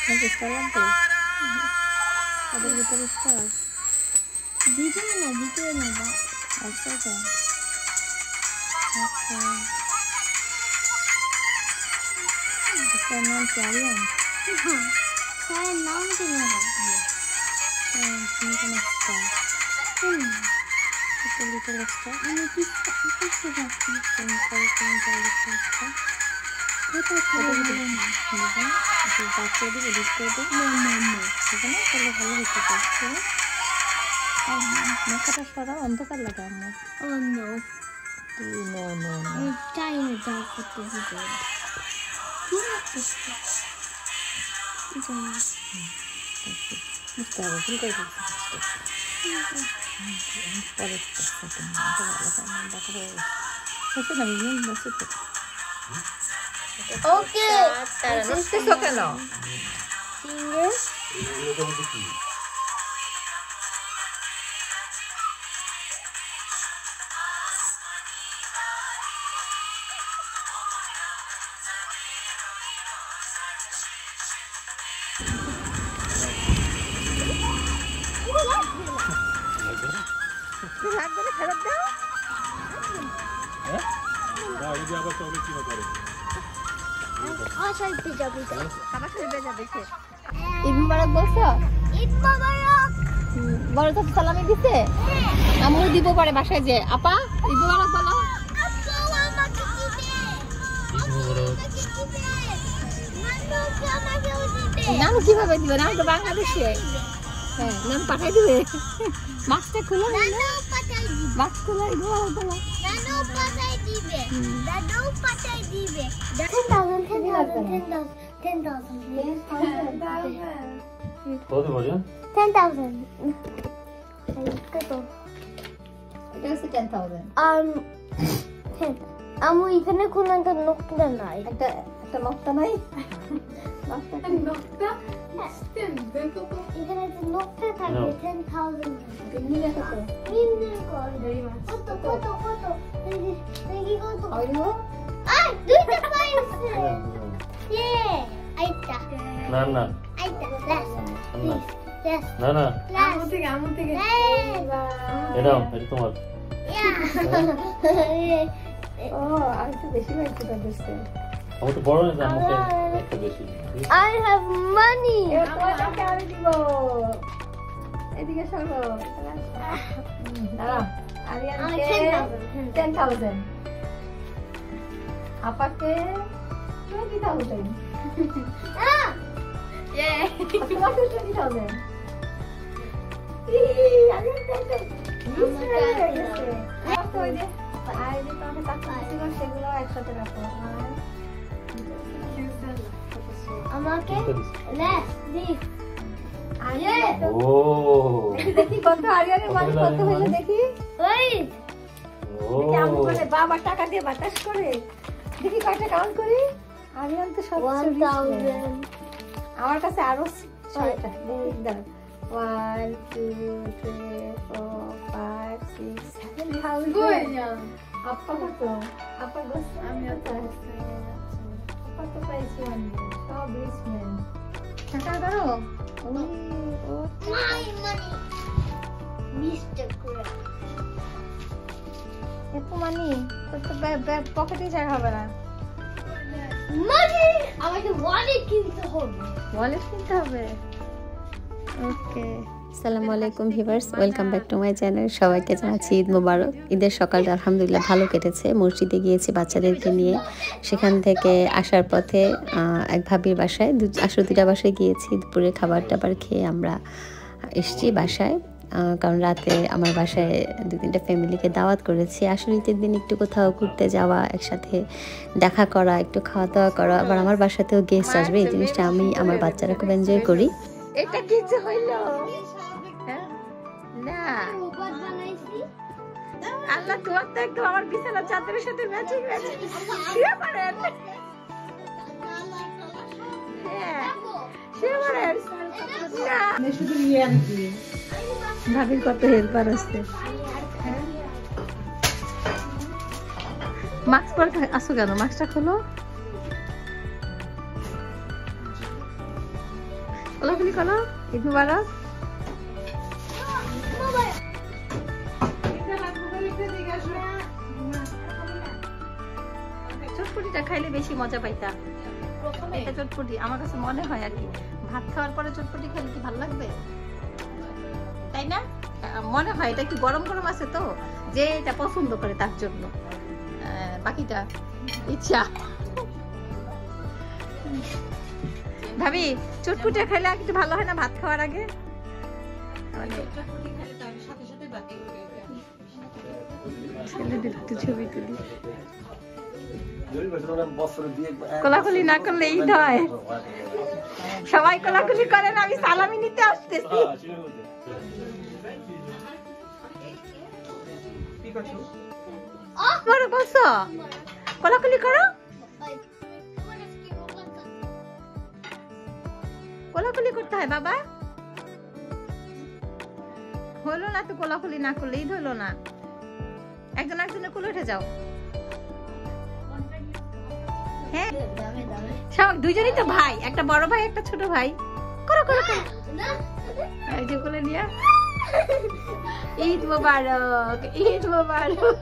নাকি স্টার লাগবে? ওদের ভিতরে স্টার ভিতরে না আচ্ছা আচ্ছা স্টার নাম কি আরিয়ান? হ্যাঁ নাম কেন রাখবো? ভিতরে স্টার আমি কিছু রাখছি মাথাটা সরা অন্ধকার লাগে আমার। চাই না যা করতে দিতে বুঝতে হবে ভুল করে ওকে কেন লাগবে না ফেরত দাও। ঈদ মুবারক বলছো? বড় তো সালামি দিছে, আম্মু দিব পরে বাসায় যে আপা ঈদ মুবারক বলো। নাম কিভাবে দিবে? নাম তো বাংলাদেশে। হ্যাঁ নাম পাঠাই দিবে। মাস্কটা খুলো, মাস্ক খুলো, ঈদ মুবারক বলো। আমি এখানে কোন একটা নকটা নাই, একটা নকটা নাই, এখানে একটা নকটা থাকবে 10,000 মিলে কত? কত দেখি কত আইলো দুইটা পাইছে আইতা না না আইতা লাস্ট না না আমু থেকে এটা তোমার ও আমি তো বেশি পাইছি তাদেরকে। আমার তো বড় না, আমাকে একটা বেশি। I have money. তোমাকে আমি দিব। এদিকে সরো। দাঁড়াও। আরিয়ানকে 10,000, আপাকে 20,000, তোমাকে 20,000। আরিয়ান 10,000। সেগুলো একসাথে রাখো। আমাকে less this ও দেখি কত আরিয়ানের মানে কত হলো দেখি। ওই ও কেমন করে বাবা টাকা দিয়ে বাতাস করে দেখি কয়টা কাউন্ট করি। আরিয়ান তো সব 1,000 আমার কাছে আরো 6টা। দাঁড়াও 1 2 3 4 5 6 7,000। আপা কত? আপা বস আমি আপা তো পাইছি সব রিসমেন্ট টাকা করো। my money Mr. Crab এত মানি তোর তো পকেটে জায়গা হবে না। money আমাকে ওয়ালেট কিনতে হবে। ওয়ালেট কিনতে হবে। ওকে আসসালামু আলাইকুম viewers, welcome back to my channel. সবাইকে জানাচ্ছি ঈদ মোবারক। ঈদের সকালটা আলহামদুলিল্লাহ ভালো কেটেছে। মসজিদে গিয়েছি বাচ্চাদেরকে নিয়ে, সেখান থেকে আসার পথে এক ভাবির বাসায় দুটা বাসায় গিয়েছি। দুপুরে খাবার টাবার খেয়ে আমরা এসেছি বাসায়, কারণ রাতে আমার বাসায় 2-3টা ফ্যামিলিকে দাওয়াত করেছি। আসলে ঈদের দিন একটু কোথাও ঘুরতে যাওয়া, একসাথে দেখা করা, একটু খাওয়া দাওয়া করা, আবার আমার বাসাতেও গেস্ট আসবে, এই জিনিসটা আমি আমার বাচ্চারা খুব এনজয় করি। এটা কিছু হইল না আল্লাহ, তোমার তো একদম আমার বিছানা চাদরের সাথে ম্যাচিং শুয়ে পড়েন। ভাবির কত হেল্পার আসছে। মাস্ক পরে আসো কেন? মাস্কটা খোলো। কোলাকুলি করো, ঈদ মুবারক। চটপটিটা খাইলে বেশি মজা পাইতা। এটা চটপটি আমার কাছে মনে হয় আর কি, ভাত খাওয়ার পরে চটপটি খেলে কি ভালো লাগবে, তাই না? মনে হয় এটা একটু গরম গরম আছে তো, যে এটা পছন্দ করে তার জন্য, বাকিটা ইচ্ছা। ভাবি চটপটি খেলে একটু ভালো হয় না ভাত খাওয়ার আগে? ছেলেদের একটু ছবি তুলি। কোলাকুলি না করলে ঈদ হয়। সবাই কোলাকুলি করেন, আমি সালামি নিতে আসতেছি। করো বলছো, কোলাকুলি করো, কোলাকুলি করতে হয় বাবা। হলো না তো কোলাকুলি না করলে, ঈদ হলো না। একজন একজনের কোলে উঠে যাও। হ্যাঁ সব দুজনই তো ভাই, একটা বড় ভাই একটা ছোট ভাই। করো করো করো, এই যে কোলে নিয়ে। ঈদ মোবারক, ঈদ মোবারক।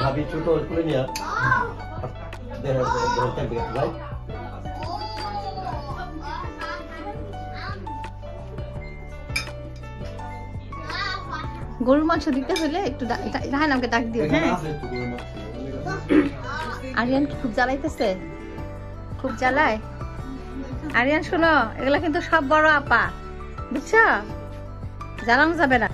ভাবি ছোট করে নিয়ে গরুর মাংস দিতে হলে একটু রাহান আমাকে ডাক দিও। হ্যাঁ আরিয়ান কি খুব জ্বালাইতেছে? খুব জ্বালায়? আরিয়ান শোনো, এগুলা কিন্তু সব বড় আপা, বুঝছো? জ্বালানো যাবে না।